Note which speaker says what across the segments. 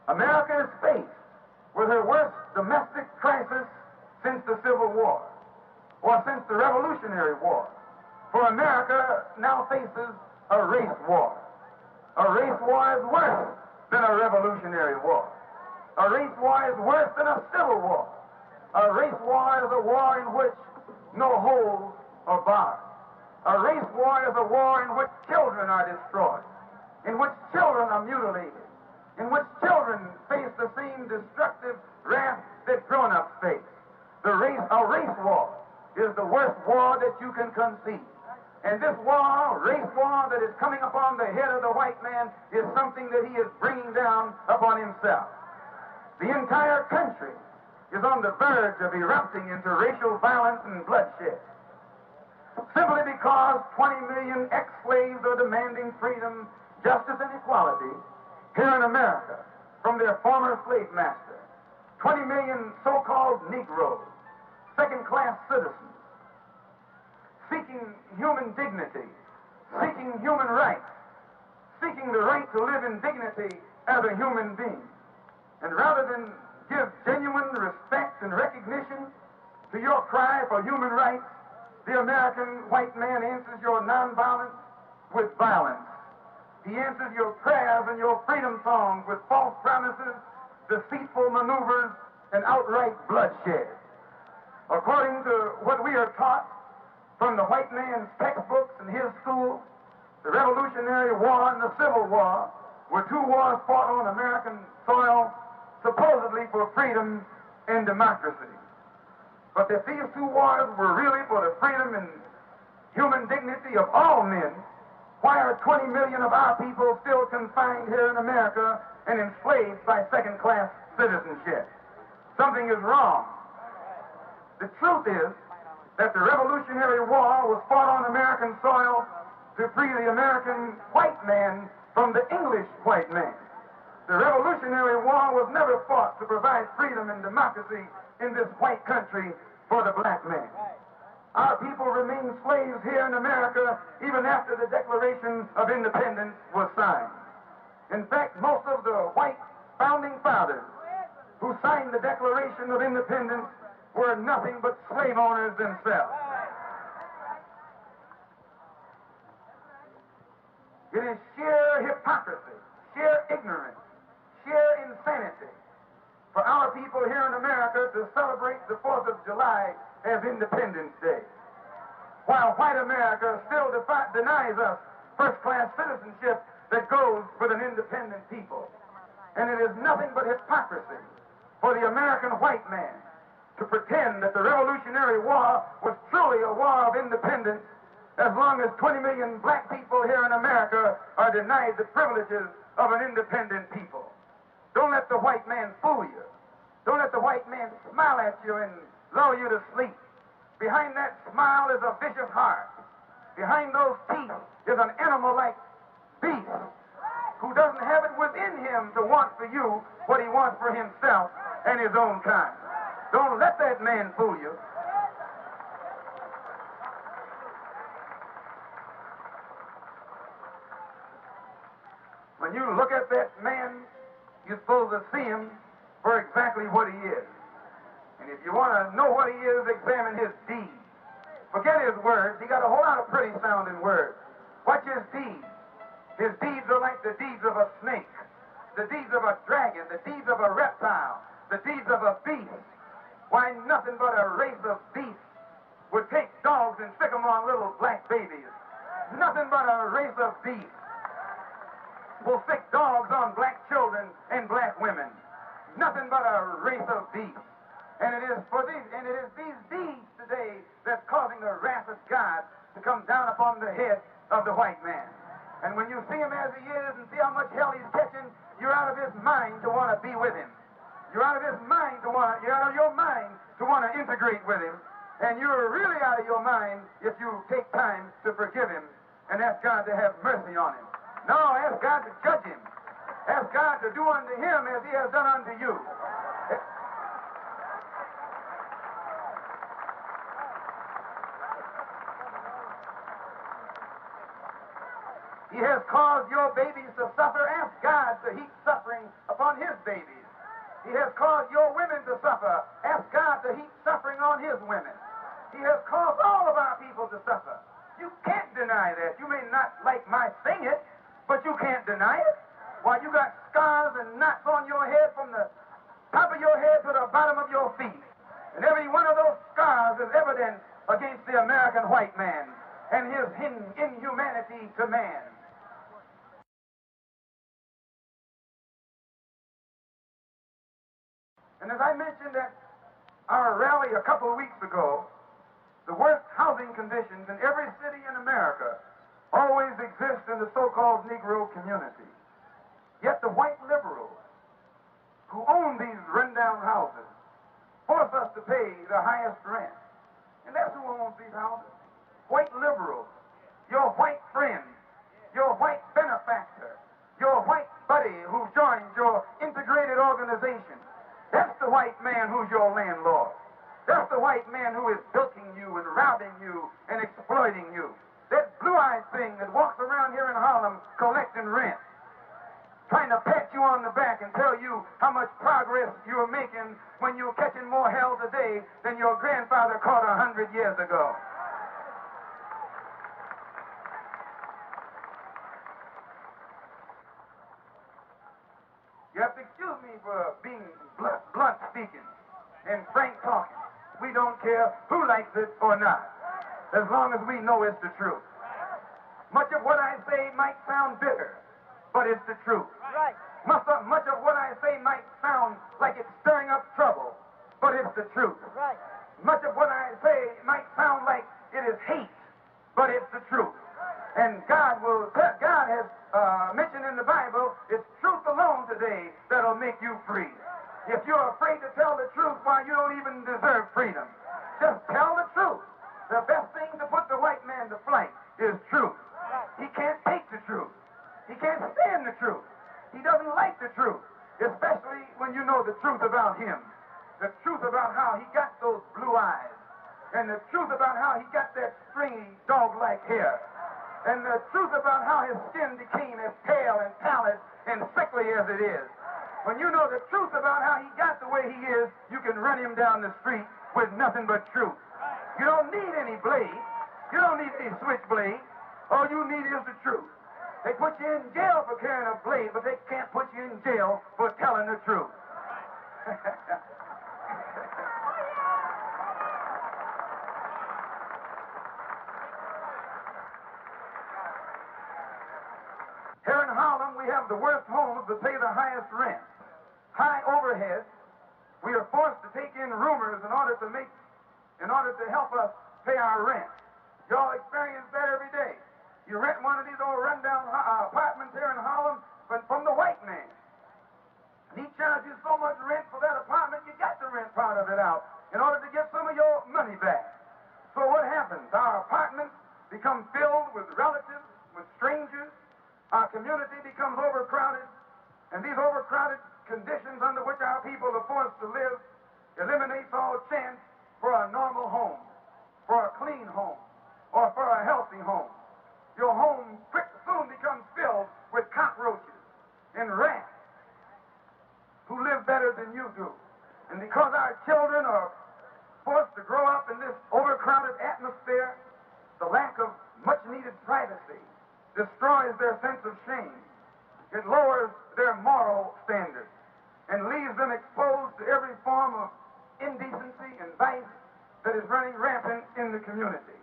Speaker 1: America is faced with her worst domestic crisis since the Civil War, or since the Revolutionary War. For America now faces a race war. A race war is worse than a revolutionary war. A race war is worse than a civil war. A race war is a war in which no holes are barred. A race war is a war in which children are destroyed, in which children are mutilated, in which children face the same destructive wrath that grown-ups face. A race war is the worst war that you can conceive. And this war, race war that is coming upon the head of the white man, is something that he is bringing down upon himself. The entire country is on the verge of erupting into racial violence and bloodshed, simply because 20 million ex-slaves are demanding freedom, justice, and equality here in America from their former slave master. 20 million so-called Negroes, second-class citizens, seeking human dignity, seeking human rights, seeking the right to live in dignity as a human being. And rather than give genuine respect and recognition to your cry for human rights, the American white man answers your nonviolence with violence. He answers your prayers and your freedom songs with false promises, deceitful maneuvers, and outright bloodshed. According to what we are taught from the white man's textbooks and his school, the Revolutionary War and the Civil War were two wars fought on American soil, supposedly for freedom and democracy. But if these two wars were really for the freedom and human dignity of all men, why are 20 million of our people still confined here in America and enslaved by second-class citizenship? Something is wrong. The truth is that the Revolutionary War was fought on American soil to free the American white man from the English white man. The Revolutionary War was never fought to provide freedom and democracy in this white country for the black man. Our people remain slaves here in America even after the Declaration of Independence was signed. In fact, most of the white founding fathers who signed the Declaration of Independence were nothing but slave owners themselves. It is sheer hypocrisy, sheer ignorance, sheer insanity for our people here in America to celebrate the 4th of July as Independence Day, while white America still denies us first-class citizenship that goes with an independent people. And it is nothing but hypocrisy for the American white man to pretend that the Revolutionary War was truly a war of independence as long as 20 million black people here in America are denied the privileges of an independent people. Don't let the white man fool you. Don't let the white man smile at you and lull you to sleep. Behind that smile is a vicious heart. Behind those teeth is an animal-like beast who doesn't have it within him to want for you what he wants for himself and his own kind. Don't let that man fool you. When you look at that man, you're supposed to see him for exactly what he is. And if you want to know what he is, examine his deeds. Forget his words. He got a whole lot of pretty sounding words. Watch his deeds. His deeds are like the deeds of a snake, the deeds of a dragon, the deeds of a reptile, the deeds of a beast. Why, nothing but a race of beasts would take dogs and stick them on little black babies. Nothing but a race of beasts will stick dogs on black children and black women. Nothing but a race of beasts. And it is these deeds today that's causing the wrath of God to come down upon the head of the white man. And when you see him as he is and see how much hell he's catching, you're out of his mind to want to be with him. You're out of your mind to want to integrate with him. And you're really out of your mind if you take time to forgive him and ask God to have mercy on him. No, ask God to judge him. Ask God to do unto him as he has done unto you. He has caused your babies to suffer. Ask God to heap suffering upon his babies. He has caused your women to suffer. Ask God to heap suffering on his women. He has caused all of our people to suffer. You can't deny that. You may not like my saying it, but you can't deny it. Why, you got scars and knots on your head from the top of your head to the bottom of your feet. And every one of those scars is evidence against the American white man and his inhumanity to man. And as I mentioned at our rally a couple of weeks ago, the worst housing conditions in every city in America always exist in the so-called Negro community. Yet the white liberals who own these rundown houses force us to pay the highest rent. And that's who owns these houses. White liberals, your white friend, your white benefactor, your white buddy who joined your integrated organization. That's the white man who's your landlord. That's the white man who is bilking you and robbing you and exploiting you. That blue-eyed thing that walks around here in Harlem collecting rent, trying to pat you on the back and tell you how much progress you're making when you're catching more hell today than your grandfather caught 100 years ago. You have to excuse me for being blunt speaking and frank talking. We don't care who likes it or not, as long as we know it's the truth. Much of what I say might sound bitter, but it's the truth.
Speaker 2: Right.
Speaker 1: Much of what I say might sound like it's stirring up trouble, but it's the truth.
Speaker 2: Right.
Speaker 1: Much of what I say might sound like it is hate, but it's the truth. And God has mentioned in the Bible, it's truth alone today that'll make you free. If you're afraid to tell the truth, why, you don't even deserve freedom. Just tell the truth. The best thing to put the white man to flight is truth. He can't take the truth. He can't stand the truth. He doesn't like the truth, especially when you know the truth about him. The truth about how he got those blue eyes, and the truth about how he got that stringy dog-like hair, and the truth about how his skin became as pale and pallid and sickly as it is. When you know the truth about how he got the way he is, you can run him down the street with nothing but truth. You don't need any blade. You don't need any switchblade. All you need is the truth. They put you in jail for carrying a blade, but they can't put you in jail for telling the truth. Here in Harlem, we have the worst homes that pay the highest rent. High overhead. We are forced to take in roomers in order to help us pay our rent. Y'all experience that every day. You rent one of these old rundown apartments here in Harlem, but from the white man. He charges you so much rent for that apartment, you got to rent part of it out in order to get some of your money back. So what happens? Our apartments become filled with relatives, with strangers. Our community becomes overcrowded, and these overcrowded conditions under which our people are forced to live eliminates all chance for a normal home, for a clean home, or for a healthy home. Your home soon becomes filled with cockroaches and rats who live better than you do. And because our children are forced to grow up in this overcrowded atmosphere, the lack of much-needed privacy destroys their sense of shame. It lowers their moral standards and leaves them exposed to every form of indecency and vice that is running rampant in the community.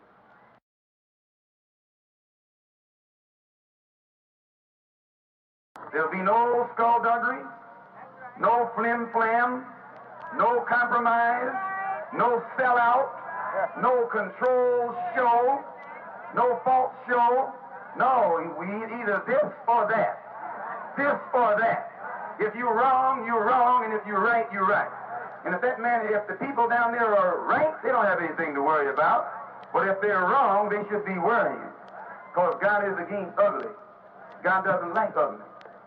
Speaker 1: There'll be no skullduggery, no flim-flam, no compromise, no sellout, no control show, no false show. No, we either this or that. This or that. If you're wrong, you're wrong, and if you're right, you're right. And if the people down there are right, they don't have anything to worry about. But if they're wrong, they should be worrying. Because God is against ugly. God doesn't like ugly.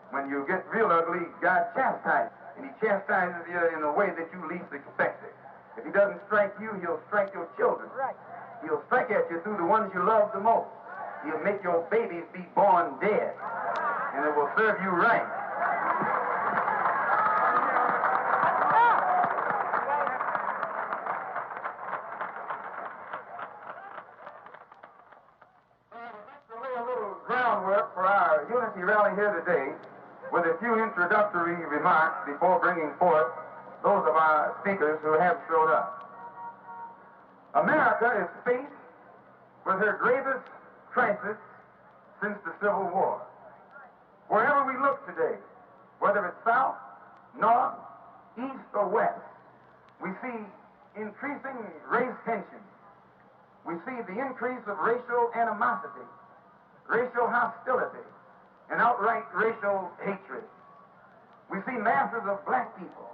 Speaker 1: When you get real ugly, God chastises. And he chastises you in a way that you least expect it. If he doesn't strike you, he'll strike your children.
Speaker 2: Right.
Speaker 1: He'll strike at you through the ones you love the most. You'll make your babies be born dead, and it will serve you right. To lay a little groundwork for our unity rally here today with a few introductory remarks before bringing forth those of our speakers who have showed up. America is faced with her gravest crisis since the Civil War. Wherever we look today, whether it's south, north, east, or west, we see increasing race tension. We see the increase of racial animosity, racial hostility, and outright racial hatred. We see masses of black people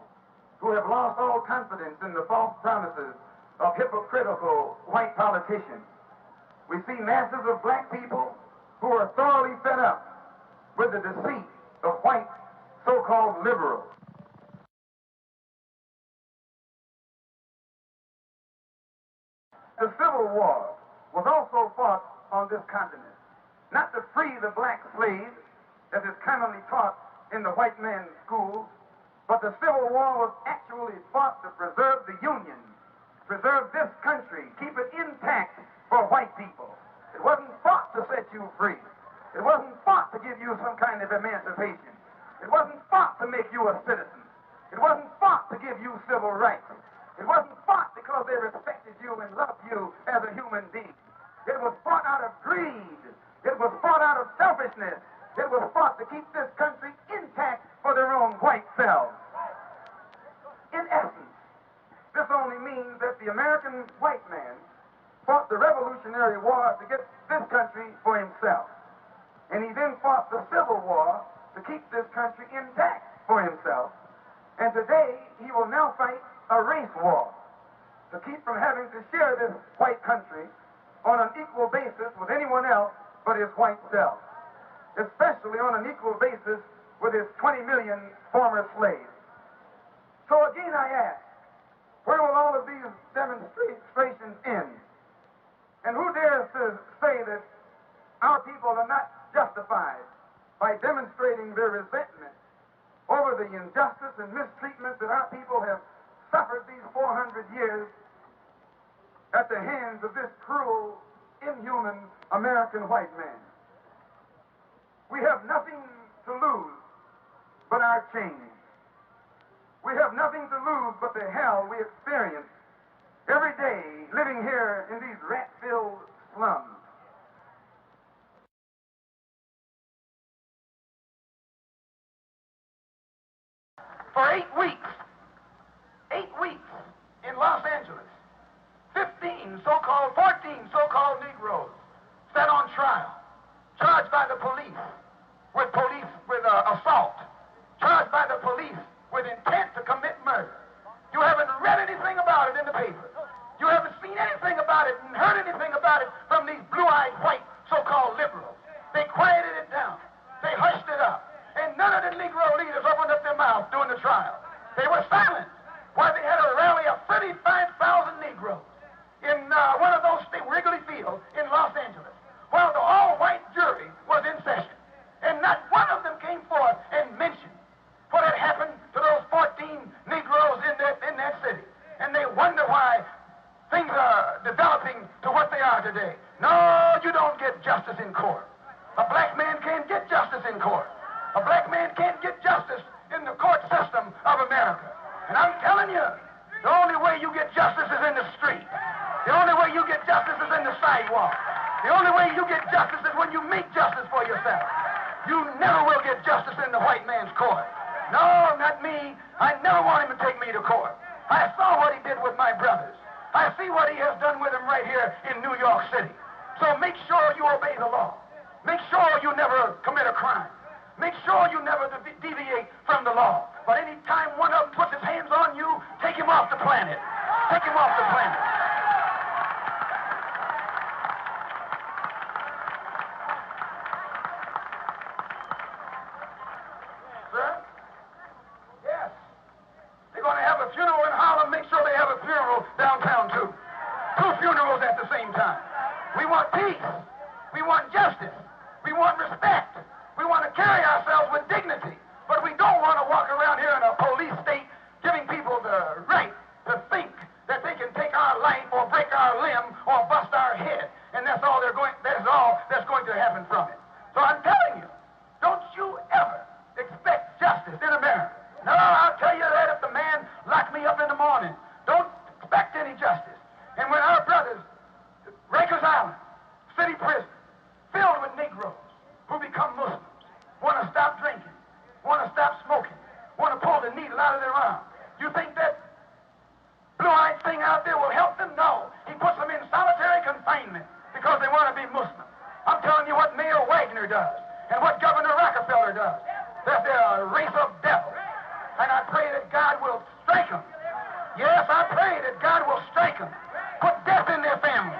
Speaker 1: who have lost all confidence in the false promises of hypocritical white politicians. We see masses of black people who are thoroughly fed up with the deceit of white so-called liberals. The Civil War was also fought on this continent, not to free the black slaves, as is commonly taught in the white man's schools, but the Civil War was actually fought to preserve the Union, preserve this country, keep it intact for white people. It wasn't fought to set you free. It wasn't fought to give you some kind of emancipation. It wasn't fought to make you a citizen. It wasn't fought to give you civil rights. It wasn't fought because they respected you and loved you as a human being. It was fought out of greed. It was fought out of selfishness. It was fought to keep this country intact for their own white selves. In essence, this only means that the American white man fought the Revolutionary War to get this country for himself. And he then fought the Civil War to keep this country intact for himself. And today, he will now fight a race war to keep from having to share this white country on an equal basis with anyone else but his white self, especially on an equal basis with his 20 million former slaves. So again, I ask, where will all of these demonstrations end? And who dares to say that our people are not justified by demonstrating their resentment over the injustice and mistreatment that our people have suffered these 400 years at the hands of this cruel, inhuman American white man? We have nothing to lose but our chains. We have nothing to lose but the hell we experience every day living here in these rat-filled slums. For 8 weeks in Los Angeles, 14 so-called Negroes sat on trial, charged by the police with assault, charged by the police with intent to commit murder. You haven't read anything about it in the paper. You haven't seen anything about it and heard anything about it from these blue-eyed white so-called liberals. They quieted it down. They hushed it up. And none of the Negro leaders opened up their mouths during the trial. They were silent while they had a rally of 35,000 Negroes in one of those Wrigley Field in Los Angeles, while the all-white jury was in session. And not one of them came forth and mentioned what had happened to those 14 Negroes in that city. And they wonder why things are developing to what they are today. No, you don't get justice in court. A black man can't get justice in court. A black man can't get justice in the court system of America. And I'm telling you, the only way you get justice is in the street. The only way you get justice is in the sidewalk. The only way you get justice is when you make justice for yourself. You never will get justice in the white man's court. No, not me. I never want him to take me to court. I saw what he did with my brothers. I see what he has done with them right here in New York City. So make sure you obey the law. Make sure you never commit a crime. Make sure you never deviate from the law. But any time one of them puts his hands on you, take him off the planet. Take him off the planet. Sir? Yes. They're going to have a funeral in Harlem. Make sure they have a funeral downtown, too. 2 funerals at the same time. We want peace. We want justice. We want respect. We want to carry ourselves with dignity. But we don't want to walk around here in a police state giving people the right to think that they can take our life or break our limb or bust our head. And that's all that's going to happen from it. So I'm telling you, don't you ever expect justice in America. No, I'll tell you that if the man locked me up in the morning, don't expect any justice. And when our brothers, Rikers Island, city prison, filled with Negroes who become Muslims, want to stop drinking, want to stop smoking, want to pull the needle out of their arm, you think that blue-eyed thing out there will help them? No. He puts them in solitary confinement because they want to be Muslim. I'm telling you what Mayor Wagner does and what Governor Rockefeller does. That they're a race of devils. And I pray that God will strike them. Yes, I pray that God will strike them. Put death in their family,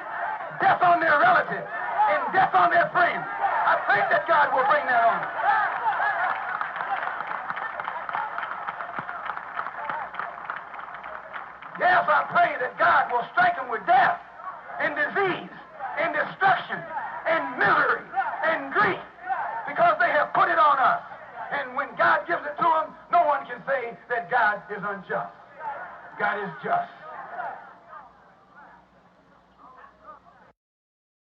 Speaker 1: death on their relatives, and death on their friends. I pray that God will bring that on them. Yes, I pray that God will strike them with death and disease and destruction and misery and grief because they have put it on us. And when God gives it to them, no one can say that God is unjust. God is just.